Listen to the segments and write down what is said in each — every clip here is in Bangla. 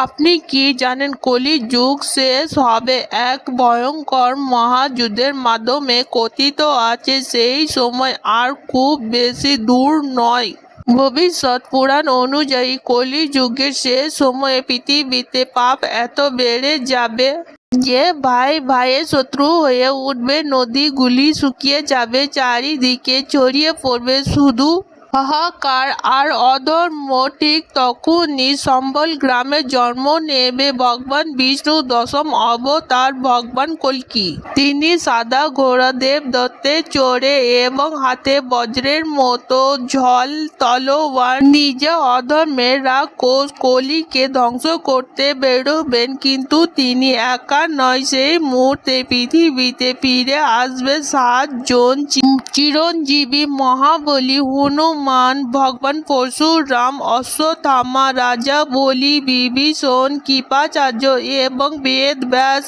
আপনি কি জানেন কলি যুগ শেষ হবে এক ভয়ঙ্কর মহাযুদ্ধের মাধ্যমে? কথিত আছে সেই সময় আর খুব বেশি দূর নয়। ভবিষ্যৎ পুরাণ অনুযায়ী কলি যুগের শেষ সময়ে পৃথিবীতে পাপ এত বেড়ে যাবে যে ভাই ভাইয়ের শত্রু হয়ে উঠবে, নদীগুলি শুকিয়ে যাবে, চারিদিকে ছড়িয়ে পড়বে শুধু হাহাকার আর অধর্ম। ঠিক তখনই সম্বল গ্রামে জন্ম নেবে ভগবান বিষ্ণু দশম অবতার ভগবান কল্কি। তিনি সাদা ঘোড়া দেবদত্তে চড়ে এবং হাতে বজ্রের মতো ঝল তলোয়ার নিজে অধর্মের রাক্ষস কলিকে ধ্বংস করতে বেরোবেন। কিন্তু তিনি একা নয়, সেই মুহূর্তে পৃথিবীতে ফিরে আসবে 7 জন চিরঞ্জীবী মহাবলী: হনুমান, ভগবান পরশুরাম, অশ্বত্থামা, রাজা বলি, বিভীষণ, কৃপাচার্য এবং বেদব্যাস।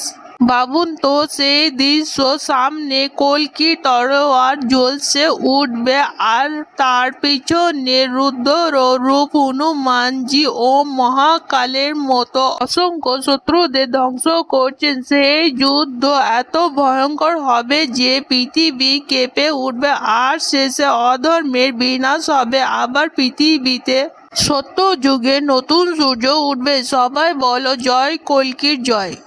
ভাবুন তো সেই দৃশ্য, সামনে কল্কির তরোয়ার জ্বলছে উঠবে আর তার পিছনে রুদ্র রূপ হনুমানজি ও মহাকালের মতো অসংখ্য শত্রুদের ধ্বংস করছেন। সেই যুদ্ধ এত ভয়ঙ্কর হবে যে পৃথিবী কেঁপে উঠবে আর শেষে অধর্মের বিনাশ হবে। আবার পৃথিবীতে সত্য যুগে নতুন সূর্য উঠবে। সবাই বলো জয় কল্কির জয়।